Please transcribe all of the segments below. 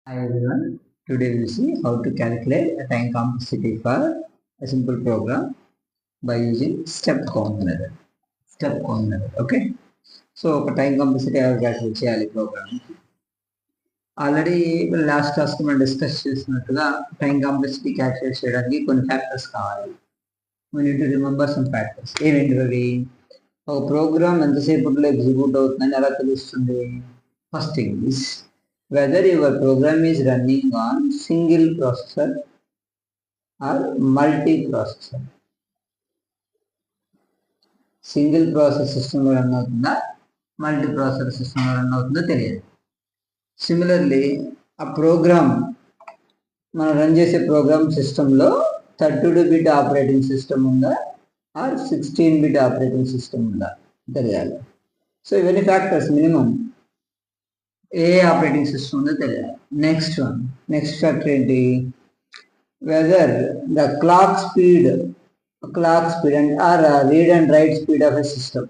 Hi everyone. Today we will see how to calculate a time complexity for a simple program by using step count method. Step count method. Okay. So ఒక time complexity ఎలా calculate చేయాలి program. Already last class మనం discuss చేసినట్టుగా time complexity calculate చేయడానికి కొన్ని factors కావాలి. We need to remember some factors. ఏంటవి? ఒక ప్రోగ్రామ్ ఎంతసేపట్లో ఎగ్జిక్యూట్ అవుతుందని ఎలా తెలుస్తుంది? First thing is whether your program is running on single processor or multi-processor. Single process సిస్టంలో రన్ అవుతుందా మల్టీ ప్రాసెసర్ సిస్టంలో రన్ అవుతుందో తెలియదు. సిమిలర్లీ ఆ ప్రోగ్రామ్ మనం రన్ చేసే ప్రోగ్రామ్ సిస్టంలో 32-బిట్ ఆపరేటింగ్ సిస్టమ్ ఉందా ఆర్ 16-బిట్ ఆపరేటింగ్ సిస్టమ్ ఉందా తెలియాలి. సో ఇవన్నీ ఫ్యాక్టర్స్ మినిమం ఏ ఆపరేటింగ్ సిస్టమ్ ఉందో తెలియాలి. నెక్స్ట్ ఫ్యాక్టర్ ఏంటి? Whether the clock speed and or read and right speed of a system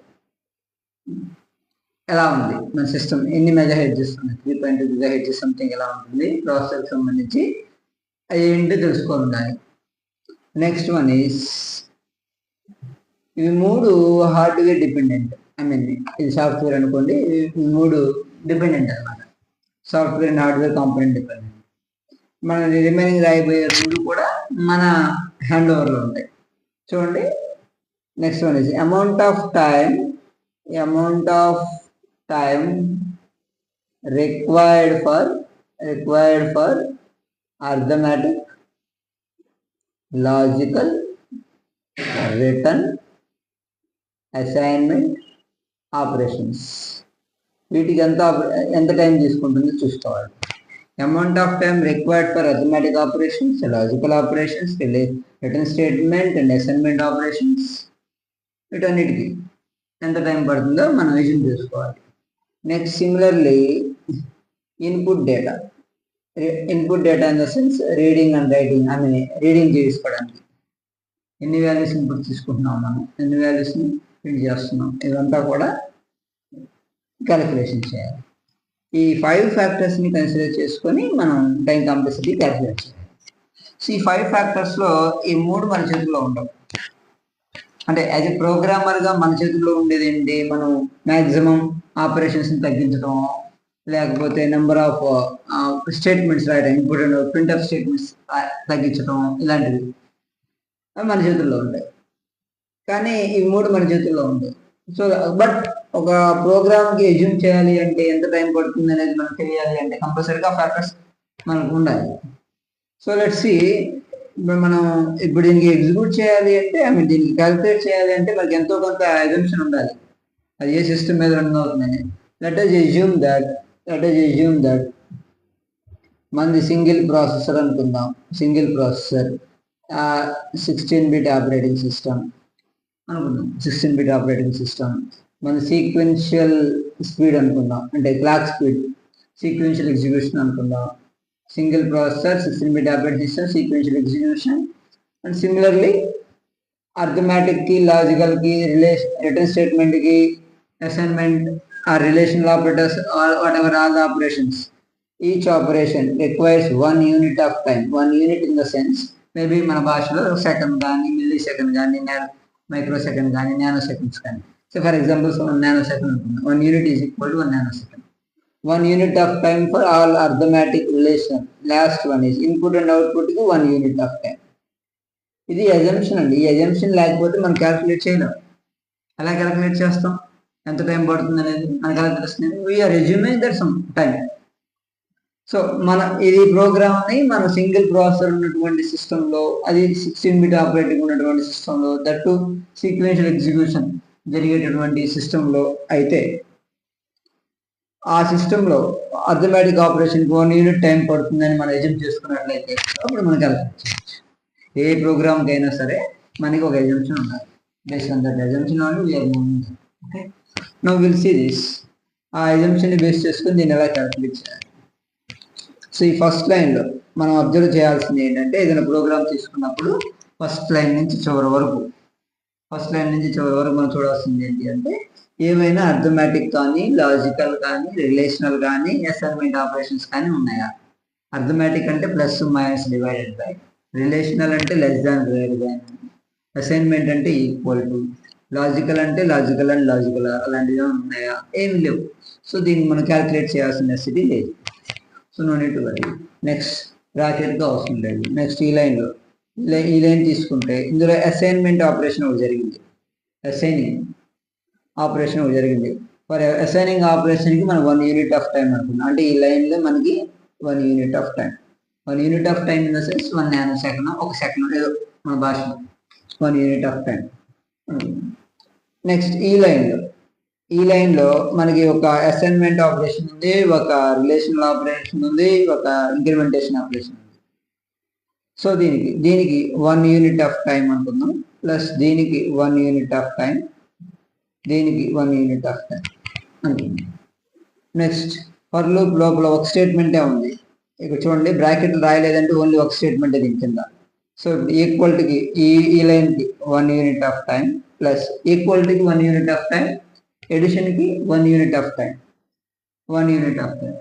ఎలా ఉంది, మన సిస్టమ్ ఎన్ని మెగాహెర్ట్జ్ ఉంది, 3.2 GHz సంథింగ్ ఎలా ఉంటుంది, ప్రాసెసర్కి సంబంధించి ఏంటి తెలుసుకోవాలి. నెక్స్ట్ వన్ ఈస్ ఇవి మూడు హార్డ్వేర్ డిపెండెంట్. ఇది సాఫ్ట్వేర్ అనుకోండి, ఇవి మూడు డిపెండెంట్ అనమాట. Software and hardware component dependent. మన రిమైనింగ్ రాయిపోయే రెండు కూడా మన హ్యాండ్ ఓవర్లో ఉంటాయి. చూడండి, next one is amount of time required for arithmetic, logical, return, assignment operations. వీటికి ఎంత టైం తీసుకుంటుందో చూసుకోవాలి. Amount of time required for arithmetic operations, logical operations, return statement and assignment operations, వీటన్నిటికి ఎంత టైం పడుతుందో మనం ఎజ్యూమ్ చేసుకోవాలి. Next similarly input data in the sense reading and writing, reading చేసుకోవడానికి ఎన్ని వాల్యూస్ ఇన్పుట్ తీసుకుంటున్నాం, మనం ఎన్ని వాల్యూస్ని ప్రింట్ చేస్తున్నాం, ఇదంతా కూడా క్యాలిక్యులేషన్ చేయాలి. ఈ 5 ఫ్యాక్టర్స్ని కన్సిడర్ చేసుకొని మనం టైం కాంప్లెక్సిటీ క్యాలిక్యులేట్ చేయాలి. సో ఈ 5 ఫ్యాక్టర్స్లో ఈ 3 మన చేతుల్లో ఉండవు. అంటే యాజ్ ఎ ప్రోగ్రామర్గా మన చేతుల్లో ఉండేది ఏంటి? మనం మ్యాక్సిమం ఆపరేషన్స్ని తగ్గించడం, లేకపోతే నెంబర్ ఆఫ్ స్టేట్మెంట్స్ రాయడం, input and print of statements తగ్గించడం, ఇలాంటివి మన చేతుల్లో ఉంటాయి. కానీ ఈ 3 మన చేతుల్లో ఉండవు. సో బట్ ఒక ప్రోగ్రామ్కి ఎజ్యూమ్ చేయాలి అంటే ఎంత టైం పడుతుంది అనేది మనకు తెలియాలి అంటే కంపల్సరీగా ఫ్యాక్టర్స్ మనకు ఉండాలి. సో లెట్స్ సీ, మనం ఇప్పుడు దీనికి ఎగ్జిక్యూట్ చేయాలి అంటే దీనికి క్యాలిక్యులేట్ చేయాలి అంటే మనకి ఎంతో కొంత అజంప్షన్ ఉండాలి, అది ఏ సిస్టమ్ మీద రన్ అవుతుందని. లెట్ us assume that మనది సింగిల్ ప్రాసెసర్ అనుకుందాం. సింగిల్ ప్రాసెసర్ 16-బిట్ ఆపరేటింగ్ సిస్టమ్ అనుకుందాం. 16-బిట్ ఆపరేటింగ్ సిస్టమ్ మన సీక్వెన్షియల్ స్పీడ్ అనుకుందాం, అంటే క్లాక్ స్పీడ్, సీక్వెన్షియల్ ఎగ్జిక్యూషన్ అనుకుందాం. సింగిల్ ప్రాసెసర్, 16-బిట్ operating system, sequential execution. And similarly అర్థమెటిక్కి, లాజికల్కి, రిటర్న్ స్టేట్మెంట్కి, assignment, or relational operators, whatever all the operations, each operation requires 1 unit of time. 1 unit in the sense maybe మన భాషలో second కానీ, millisecond కానీ, microsecond కానీ, nanoseconds కానీ. So for example 1 nanosecond ఉంటుంది. 1 unit is equal to 1 nanosecond. 1 unit of time for all arithmetic relation. Last one is input and అవుట్పుట్కి 1 unit of time. ఇది assumption అండి. ఈ assumption లేకపోతే మనం calculate చేయలేం. ఎలా క్యాల్కులేట్ చేస్తాం ఎంత టైం పడుతుంది అనేది మనకు ఎలా తెలుస్తుంది? We're assuming that some time. So ఇది ప్రోగ్రామ్ని మన సింగిల్ ప్రాసెసర్ ఉన్నటువంటి సిస్టంలో, అది 16-బిట్ ఆపరేటింగ్ ఉన్నటువంటి సిస్టంలో, దట్టు సీక్వెన్షియల్ ఎగ్జిక్యూషన్ జరిగేటటువంటి సిస్టంలో అయితే ఆ సిస్టంలో అథమెటిక్ ఆపరేషన్కి 1 యూనిట్ టైం పడుతుందని మనం ఎజ్యూమ్ చేసుకున్నట్లయితే అప్పుడు మనం క్యాల్కులేట్ చేయొచ్చు. ఏ ప్రోగ్రామ్కి అయినా సరే మనకి ఒక ఎజంప్షన్ ఉండాలి. Based on that assumption only we're moving. Okay, now will see this. ఆ ఎజంప్షన్ని బేస్ చేసుకుని దీన్ని ఎలా క్యాల్కులేట్ చేయాలి. సో ఈ ఫస్ట్ లైన్లో మనం అబ్జర్వ్ చేయాల్సింది ఏంటంటే, ఏదైనా ప్రోగ్రామ్ తీసుకున్నప్పుడు ఫస్ట్ లైన్ నుంచి చివరి వరకు మనం చూడాల్సింది ఏంటి అంటే, ఏమైనా అర్థమెటిక్ కానీ, లాజికల్ కానీ, రిలేషనల్ కానీ, అసైన్మెంట్ ఆపరేషన్స్ కానీ ఉన్నాయా. అర్థమెటిక్ అంటే plus minus divided by, relational అంటే less than greater than, assignment అంటే ఈక్వల్ టు, లాజికల్ అంటే లాజికల్ అండ్ లాజికల్ అలాంటివి ఉన్నాయా, ఏమి లేవు. సో దీన్ని మనం క్యాల్కులేట్ చేయాల్సిన నెసిటీ లేదు. So no need to worry. Next బ్రాకెట్గా అవసరం లేదు. నెక్స్ట్ ఈ లైన్లో ఈ లైన్ తీసుకుంటే ఇందులో అసైన్మెంట్ ఆపరేషన్ ఒకటి జరిగింది, అసైనింగ్ ఆపరేషన్ ఒకటి జరిగింది. ఫర్ అసైనింగ్ ఆపరేషన్కి మనం 1 యూనిట్ ఆఫ్ టైం అనుకున్నాం. అంటే ఈ లైన్లో మనకి 1 unit of time, 1 unit of time in the sense 1 nano second, ఒక సెకండ్ ఏదో మన భాషలో 1 యూనిట్ ఆఫ్ టైం. నెక్స్ట్ ఈ లైన్లో మనకి ఒక అసైన్మెంట్ ఆపరేషన్ ఉంది, ఒక రిలేషనల్ ఆపరేషన్ ఉంది, ఒక ఇంక్రిమెంటేషన్ ఆపరేషన్ ఉంది. సో దీనికి 1 యూనిట్ ఆఫ్ టైం అనుకుందాం, ప్లస్ దీనికి 1 యూనిట్ ఆఫ్ టైం, దీనికి 1 యూనిట్ ఆఫ్ టైం అనుకుందాం. నెక్స్ట్ ఫర్ లూప్ లోపల ఒక స్టేట్మెంటే ఉంది. ఇక్కడ చూడండి బ్రాకెట్లు రాయలేదంటే ఓన్లీ ఒక స్టేట్మెంటే దీని కింద. సో ఈక్వల్టీకి ఈ లైన్కి 1 యూనిట్ ఆఫ్ టైం, ప్లస్ ఈక్వల్టీకి 1 యూనిట్ ఆఫ్ టైం, ఎడిషన్కి 1 unit of time, 1 unit of time.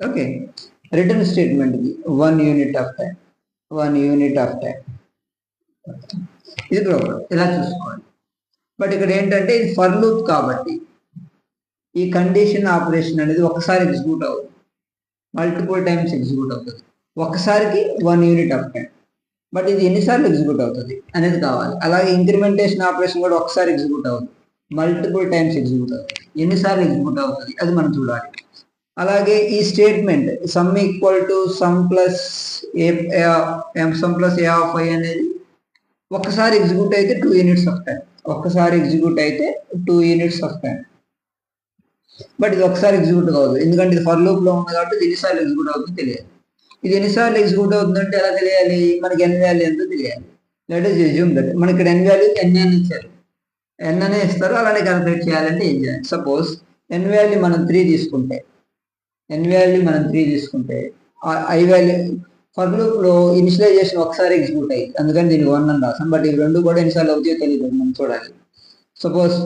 Okay, return స్టేట్మెంట్కి 1 unit of time, 1 unit of time. ఇది ప్రాబ్లం, ఇలా చూసుకోవాలి. బట్ ఇక్కడ ఏంటంటే ఇది ఫర్ లూప్ కాబట్టి ఈ కండిషన్ ఆపరేషన్ అనేది ఒకసారి ఎగ్జిక్యూట్ అవుతుంది, మల్టిపుల్ టైమ్స్ ఎగ్జిక్యూట్ అవుతుంది. ఒకసారికి 1 యూనిట్ ఆఫ్ టైం, బట్ ఇది ఎన్నిసార్లు ఎగ్జిక్యూట్ అవుతుంది అనేది కావాలి. అలాగే ఇంక్రిమెంటేషన్ ఆపరేషన్ కూడా ఒకసారి ఎగ్జిక్యూట్ అవుతుంది, మల్టిపుల్ టైమ్స్ ఎగ్జిక్యూట్ అవుతుంది. ఎన్నిసార్లు ఎగ్జిక్యూట్ అవుతుంది అది మనం చూడాలి. అలాగే ఈ statement sum equal to sum plus A of I అనేది ఒక్కసారి ఎగ్జిక్యూట్ అయితే 2 యూనిట్స్ ఆఫ్ టైం, ఒక్కసారి ఎగ్జిక్యూట్ అయితే 2 యూనిట్స్ ఆఫ్ టైం. బట్ ఇది ఒకసారి ఎగ్జిక్యూట్ కావద్దు, ఎందుకంటే ఇది ఫర్ లూప్ లో ఉంది కాబట్టి ఇది ఎన్నిసార్లు ఎగ్జిక్యూట్ అవుతుందో తెలియాలి. ఇది ఎన్నిసార్లు ఎగ్జిక్యూట్ అవుతుందంటే ఎలా తెలియాలి, మనకి ఎన్ వాల్యూ ఎంతో తెలియాలి. లెట్ us assume దట్ మనకి ఇక్కడ ఎన్ వాల్యూ ఎన్ అని ఇచ్చారు, ఎన్ అనే ఇస్తారు, అలానే క్యాలిక్యులేట్ చేయాలంటే ఏం చేయాలి. సపోజ్ ఎన్ వాల్యూ మనం 3 తీసుకుంటే, ఐ వాల్యూ ఫర్ లూప్ లో ఇనిషియలైజేషన్ ఒకసారి ఎగ్జిక్యూట్ అయ్యింది, అందుకని దీనికి 1 అని రాసాం. బట్ ఇవి రెండు కూడా ఎన్నిసార్లు అవుతాయో తెలియదు, మనం చూడాలి. సపోజ్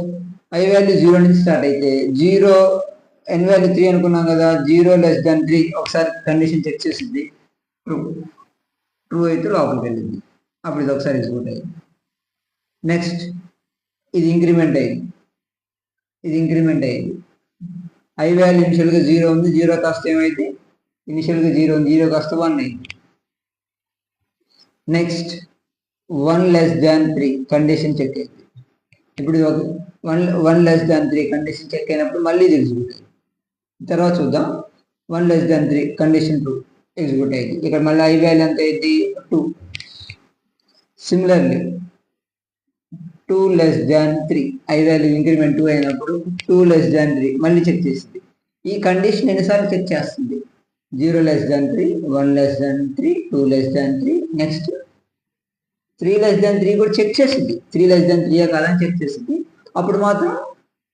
ఐ వాల్యూ 0 నుంచి స్టార్ట్ అయితే 0, ఎన్ వాల్యూ 3 అనుకున్నాం కదా, 0 లెస్ దాన్ 3 ఒకసారి కండిషన్ చెక్ చేసింది, ట్రూ అయితే లోపలికి వెళ్ళింది, అప్పుడు ఇది ఒకసారి ఎగ్జిక్యూట్ అయ్యింది. నెక్స్ట్ ఇది ఇంక్రిమెంట్ అయ్యింది, ఐ వాల్యూ ఇనిషియల్గా 0 ఉంది, 0 కాస్త ఏమైతే ఇనిషియల్గా 0 ఉంది, 0 కాస్త 1 అయింది. Next 1 less than 3 condition check అయింది. ఇప్పుడు 1 లెస్ దాన్ 3 కండిషన్ చెక్ అయినప్పుడు మళ్ళీ ఇది ఎగ్జిక్యూట్ అయింది. తర్వాత చూద్దాం, 1 లెస్ దాన్ 3 కండిషన్ 2 ఎగ్జిక్యూట్ అయింది. ఇక్కడ మళ్ళీ ఐ వాల్యూ ఎంత అయింది 2. Similarly 2 less than 3 I value increment 2 అయినప్పుడు 2 లెస్ దాన్ 3 మళ్ళీ చెక్ చేసింది. ఈ కండిషన్ ఎన్నిసార్లు చెక్ చేస్తుంది, 0 less than 3, 1 less than 3, 2 less than 3, next 3 less than 3 కూడా చెక్ చేసింది, 3 లెస్ దాన్ 3 కాదని చెక్ చేసింది. అప్పుడు మాత్రం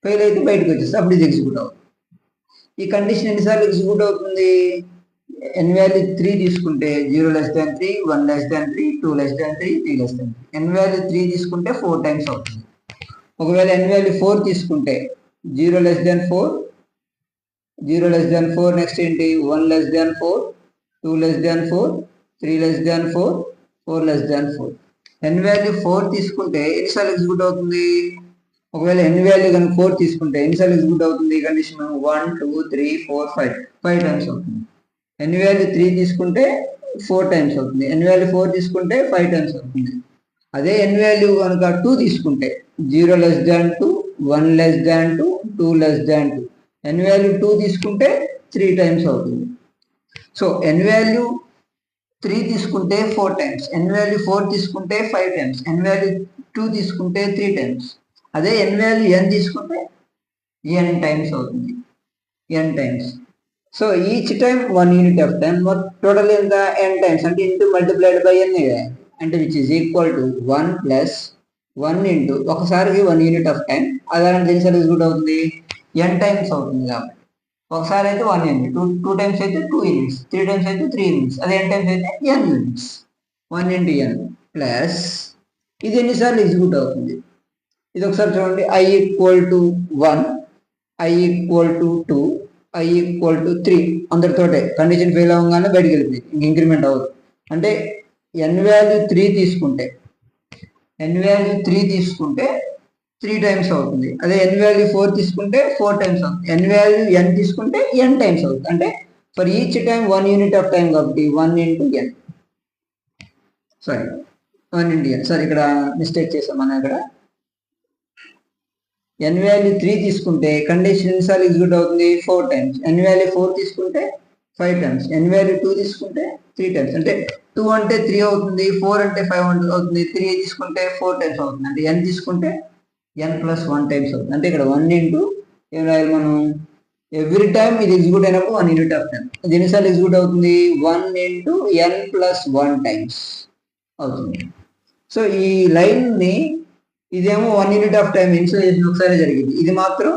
ఫెయిల్ అయితే బయటకు వచ్చేస్తుంది, అప్పుడు ఇది ఎగ్జిక్యూట్ అవుతుంది. ఈ కండిషన్ ఎన్నిసార్లు ఎగ్జిక్యూట్ అవుతుంది, ఎన్ వాల్యూ 3 తీసుకుంటే 0 less than 3, 1 less than 3, 2 less than 3, 3 less than 3. ఎన్ వాల్యూ 3 తీసుకుంటే 4 టైమ్స్ అవుతుంది. ఒకవేళ ఎన్ వాల్యూ 4 తీసుకుంటే 0 less than 4, 0 less than 4, next ఏంటి 1 లెస్ దాన్ 4, 2 less than 4, 3 less than 4, 4 less than 4. ఎన్ వాల్యూ 4 తీసుకుంటే ఎన్నిసార్లు ఎగ్జిక్యూట్ అవుతుంది, ఒకవేళ ఎన్ వాల్యూ కనుక 4 తీసుకుంటే ఎన్నిసార్లు ఎగ్జిక్యూట్ అవుతుంది ఈ కండిషన్, 1 2 3 4 5 టైమ్స్ అవుతుంది. ఎన్ వాల్యూ 3 తీసుకుంటే 4 టైమ్స్ అవుతుంది, ఎన్ వాల్యూ 4 తీసుకుంటే 5 టైమ్స్ అవుతుంది. అదే ఎన్ వాల్యూ కనుక 2 తీసుకుంటే 0 లెస్ దాన్ 2, 1 లెస్ దాన్ 2, 2 లెస్ దాన్ 2. ఎన్ వాల్యూ 2 తీసుకుంటే 3 టైమ్స్ అవుతుంది. సో ఎన్ వాల్యూ 3 తీసుకుంటే 4 టైమ్స్, ఎన్ వాల్యూ 4 తీసుకుంటే 5 టైమ్స్, ఎన్ వాల్యూ 2 తీసుకుంటే 3 టైమ్స్. అదే ఎన్ వాల్యూ ఎన్ తీసుకుంటే ఎన్ టైమ్స్ అవుతుంది, n times. So each time 1 unit of time, total ఎంత ఎన్ టైమ్స్, అంటే ఇంటూ మల్టిప్లైడ్ బై ఎన్, అంటే which is equal to 1 plus 1 into ఒకసారికి 1 యూనిట్ ఆఫ్ టైం, అదానికి ఎన్నిసార్లు ఎగ్జిక్యూట్ అవుతుంది ఎన్ టైమ్స్ అవుతుంది. కాబట్టి ఒకసారి అయితే 1 యూనిట్, 2 టైమ్స్ అయితే 2 యూనిట్స్, 3 టైమ్స్ అయితే 3 యూనిట్స్, అదే ఎన్ టైమ్స్ అయితే n units. 1 into n plus ఇది ఎన్నిసార్లు ఎగ్జిక్యూట్ అవుతుంది, ఇది ఒకసారి చూడండి, i equal to 1, i equal to 2, i equal to 3 అందరితోటే కండిషన్ ఫెయిల్ అవ్వగానే బయటికి వెళ్ళింది, ఇంక ఇంక్రిమెంట్ అవ్వదు. అంటే n వాల్యూ 3 తీసుకుంటే 3 టైమ్స్ అవుతుంది. అదే n వాల్యూ 4 తీసుకుంటే 4 టైమ్స్ అవుతుంది. n వాల్యూ n తీసుకుంటే n టైమ్స్ అవుతుంది. అంటే for each time 1 unit of time కాబట్టి 1 into n. Sorry 1 into n. Sorry ఇక్కడ మిస్టేక్ చేసాం మనం. ఇక్కడ n వాల్యూ 3 తీసుకుంటే కండిషన్ ఎన్నిసార్లు ఎగ్జిక్యూట్ అవుతుంది? 4 టైమ్స్. n వాల్యూ 4 తీసుకుంటే 5 టైమ్స్. n వాల్యూ 2 తీసుకుంటే 3 టైమ్స్. అంటే 2 అంటే 3 అవుతుంది, 4 అంటే 5 అవుతుంది, 3 తీసుకుంటే 4 టైమ్స్ అవుతుంది. అంటే n తీసుకుంటే n ప్లస్ 1 టైమ్స్ అవుతుంది. అంటే ఇక్కడ 1 ఇంటూ ఏం రాయాలి మనం? ఎవ్రీ టైం ఇది ఎగ్జిక్యూట్ అయినప్పుడు 1 యూనిట్ ఆఫ్ టైం. ఇది ఎన్నిసార్లు ఎగ్జిక్యూట్ అవుతుంది? 1 ఇంటూ n ప్లస్ 1 టైమ్స్ అవుతుంది. సో ఈ లైన్ని ఇదేమో 1 యూనిట్ ఆఫ్ టైం ఇన్స్టలేషన్ ఒకసారి జరిగింది. ఇది మాత్రం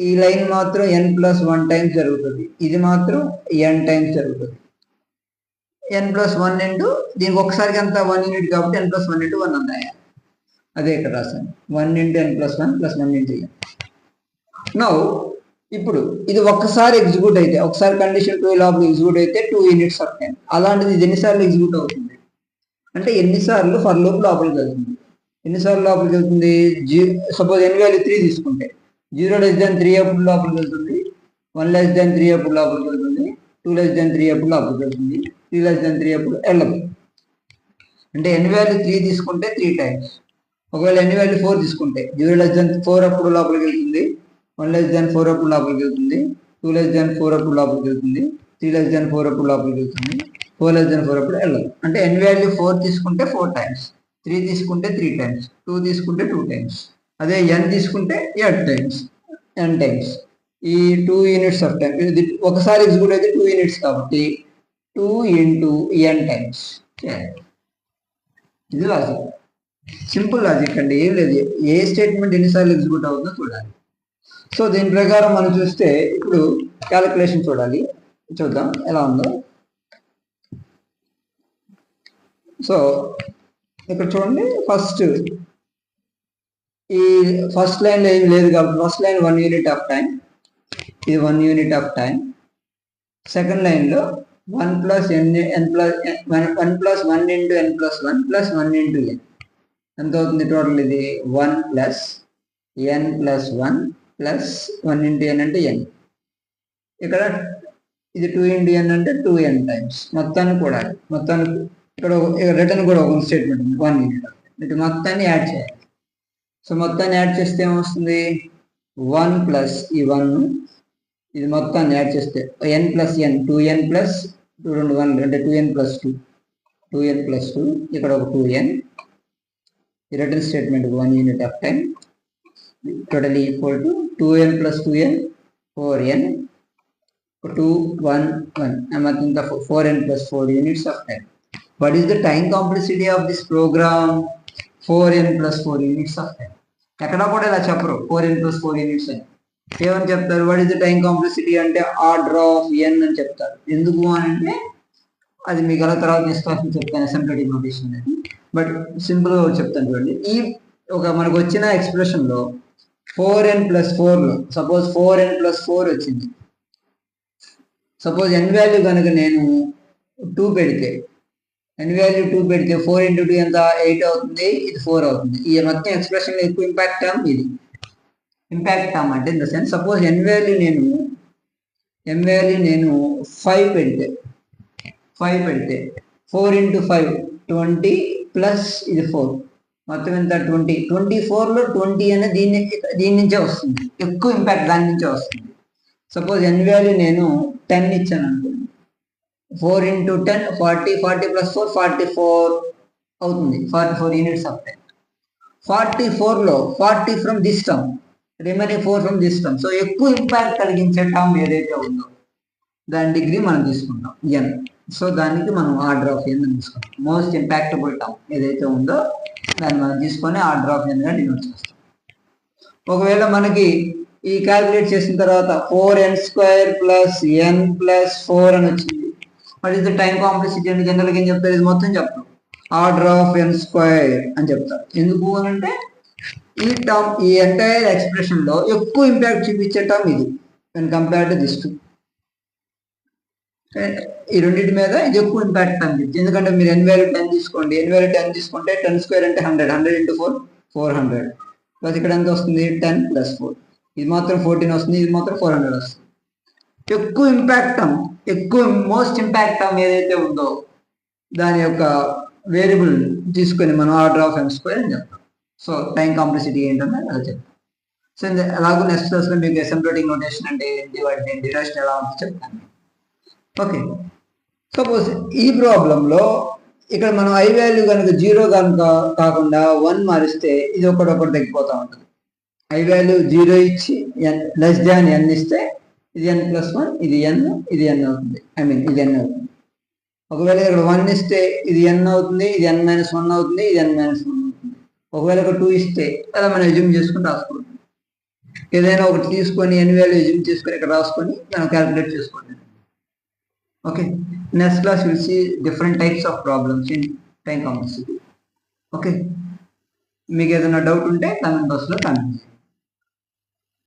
ఈ లైన్ మాత్రం n ప్లస్ 1 టైమ్స్ జరుగుతుంది. ఇది మాత్రం n టైమ్స్ జరుగుతుంది. n ప్లస్ 1 ఇంటూ దీనికి ఒకసారికి అంతా 1 యూనిట్ కాబట్టి n ప్లస్ 1 ఇంటూ 1 అంతా. అదే ఇక్కడ రాశాను 1 into n plus 1 plus 1 into n. Now ఇప్పుడు ఇది ఒక్కసారి ఎగ్జిక్యూట్ అయితే, ఒకసారి కండిషన్ 2 లోపల ఎగ్జిక్యూట్ అయితే 2 యూనిట్స్ ఆఫ్ టైం. అలాంటిది ఇది ఎన్నిసార్లు ఎగ్జిక్యూట్ అవుతుంది అంటే ఎన్నిసార్లు ఫర్ లూప్ లోపలికి వెళ్తుంది. ఎన్నిసార్లు లోపలికి వెళ్తుంది? సపోజ్ n వాల్యూ 3 తీసుకుంటే 0 <3 అప్పుడు లోపలికి వెళ్తుంది, 1 <3 అప్పుడు లోపలికి వెళ్తుంది, 2 <3 అప్పుడు లోపలికి వెళ్తుంది, 3 <3 అప్పుడు వెళ్ళదు. అంటే n వాల్యూ 3 తీసుకుంటే 3 టైమ్స్. ఒకవేళ n వాల్యూ 4 తీసుకుంటే 0 అప్పుడు లోపలికి వెళ్తుంది, 1 అప్పుడు లోపలికి వెళ్తుంది, 2 అప్పుడు లోపలికి వెళ్తుంది, 3 అప్పుడు లోపలికి వెళ్తుంది, 4 అప్పుడు వెళ్ళదు. అంటే n వాల్యూ 4 తీసుకుంటే 4 టైమ్స్, 3 తీసుకుంటే 3 టైమ్స్, 2 తీసుకుంటే 2 టైమ్స్. అదే n తీసుకుంటే n టైమ్స్. ఈ 2 యూనిట్స్ ఆఫ్ టైం ఇది ఒకసారి ఎగ్జిక్యూట్ అయితే 2 యూనిట్స్ కాబట్టి 2 ఇంటూ n టైమ్స్. ఇది లాజిక్, సింపుల్ లాజిక్ అండి, ఏం లేదు. ఏ స్టేట్మెంట్ ఎన్నిసార్లు ఎగ్జిక్యూట్ అవుతుందో చూడాలి. సో దీని ప్రకారం మనం చూస్తే ఇప్పుడు క్యాలిక్యులేషన్ చూద్దాం ఎలా ఉందో. సో ఇక్కడ చూడండి, ఫస్ట్ లైన్లో ఏం లేదు కాబట్టి first line 1 unit of time, ఇది 1 యూనిట్ ఆఫ్ టైం. సెకండ్ లైన్లో 1 plus 1 into n plus 1 plus 1 into n ఎంత అవుతుంది టోటల్? ఇది 1 plus n plus 1 plus 1 into n అంటే n. ఇక్కడ ఇది 2 ఇంటూ n అంటే 2n టైమ్స్. మొత్తానికి ఇక్కడ రిటర్న్ కూడా ఒక స్టేట్మెంట్ ఉంది 1 యూనిట్. ఇటు మొత్తాన్ని యాడ్ చేయాలి. సో మొత్తాన్ని యాడ్ చేస్తే ఏమొస్తుంది? 1 ప్లస్ ఈ 1, ఇది మొత్తాన్ని యాడ్ చేస్తే n plus n 2n plus 2 1 అంటే 2n ప్లస్ 2 ఇక్కడ ఒక 2n. ఈ return statement 1 unit of time totally equal to 2n plus 2n 4n 2 1 1 and 4n plus 4 units of time. What is the time complexity of this program? 4n plus 4 units of time. ఎక్కడ కూడా ఇలా చెప్పరు 4n plus 4 units అని. ఏమని చెప్తారు? What is the time complexity అంటే order of n అని చెప్తారు. ఎందుకు అని అంటే అది మీకు అలా తర్వాత నెక్స్ట్ చెప్తాను అసెంబ్లీ నోటేషన్ అనేది. బట్ సింపుల్గా చెప్తాను చూడండి. మనకు వచ్చిన ఎక్స్ప్రెషన్లో 4n plus 4లో సపోజ్ 4n plus 4 వచ్చింది. సపోజ్ n వాల్యూ కనుక నేను 2 పెడితే 4 ఇంటూ 2 ఎంత? 8 అవుతుంది, ఇది 4 అవుతుంది. ఈ మొత్తం ఎక్స్ప్రెషన్ ఎక్కువ ఇంపాక్ట్ టర్మ్ ఇది. ఇంపాక్ట్ టర్మ్ అంటే in the sense suppose n value నేను 5 పెడితే 4 ఇంటూ 5 20 ప్లస్ ఇది 4 మొత్తం ఎంత? 20. 24లో 20 అనేది దీని నుంచే వస్తుంది, ఎక్కువ ఇంపాక్ట్ దాని నుంచే వస్తుంది. సపోజ్ n వాల్యూ నేను 10 ఇచ్చాను అనుకోండి, 4 ఇంటూ 10 40 ప్లస్ 4 44 అవుతుంది, 44 యూనిట్స్ ఆఫ్ టైం. 44లో 40 from this term, remaining 4 from this term. So ఎక్కువ ఇంపాక్ట్ కలిగించే టర్మ్ ఏదైతే ఉందో దాని డిగ్రీ మనం తీసుకుంటాం n. సో దానికి మనం ఆర్డర్ ఆఫ్ n తీసుకుంటాం. మోస్ట్ ఇంపాక్టబుల్ టర్మ్ ఏదైతే ఉందో దాన్ని మనం తీసుకొని ఆర్డర్ ఆఫ్ n గా డినోట్ చేస్తాం. ఒకవేళ మనకి ఈ క్యాలిక్యులేట్ చేసిన తర్వాత 4n² ప్లస్ n ప్లస్ 4 అని వచ్చింది. What is the time complexity అంటే జనరల్గా ఏం చెప్తారు? ఇది మొత్తం చెప్తాం ఆర్డర్ ఆఫ్ n² అని చెప్తారు. ఎందుకు అని అంటే ఈ ఎంటైర్ ఎక్స్ప్రెషన్ లో ఎక్కువ ఇంపాక్ట్ చూపించే టర్మ్ ఇది. when compared to this two. ఈ రెండింటి మీద ఇది ఎక్కువ ఇంపాక్ట్ అనిపించింది, ఎందుకంటే మీరు n వాల్యూ 10 తీసుకోండి, n వాల్యూ 10 తీసుకుంటే 10 స్క్వేర్ అంటే 100, 100 ఇంటూ 4 400, ప్లస్ ఇక్కడ ఎంత వస్తుంది 10 ప్లస్ 4, ఇది మాత్రం 14 వస్తుంది, ఇది మాత్రం 400 వస్తుంది. ఎక్కువ ఇంపాక్ట్ ఎక్కువ మోస్ట్ ఇంపాక్ట్ ఏదైతే ఉందో దాని యొక్క వేరియబుల్ తీసుకొని మనం ఆర్డర్ ఆఫ్ m స్క్వేర్ అని చెప్తాం. సో టైం కాంప్లెక్సిటీ ఏంటంటే అలా చెప్తాం. సో అలాగే నెక్స్ట్ క్లాస్లో మీకు అసిమ్ప్టోటిక్ నోటేషన్ అంటే ఏంటి, వాటి డ్యూరేషన్ ఎలా ఉంటుందో చెప్తాను. ఓకే, సపోజ్ ఈ ప్రాబ్లంలో ఇక్కడ మనం ఐ వాల్యూ కనుక 0 కనుక కాకుండా 1 మారిస్తే ఇది ఒకటొకటి తగ్గిపోతూ ఉంటుంది. ఐ వాల్యూ 0 ఇచ్చి లెస్ దాన్ n ఇస్తే ఇది n ప్లస్ 1, ఇది n, ఇది n అవుతుంది, ఇది n అవుతుంది. ఒకవేళ ఇక్కడ 1 ఇస్తే ఇది n అవుతుంది, ఇది n మైనస్ 1 అవుతుంది, ఇది n మైనస్ 1 అవుతుంది. ఒకవేళ ఇక్కడ 2 ఇస్తే అలా మనం ఎజ్యూమ్ చేసుకుని రాసుకోవచ్చు. ఏదైనా ఒకటి తీసుకొని n వాల్యూ ఎజ్యూమ్ చేసుకొని ఇక్కడ రాసుకొని మనం క్యాలిక్యులేట్ చేసుకోవచ్చు. Okay, next class we'll see different types of problems in time complexity. Okay, మీకు ఏదైనా డౌట్ ఉంటే కామెంట్ బాక్స్లో కామెంట్ చేయండి.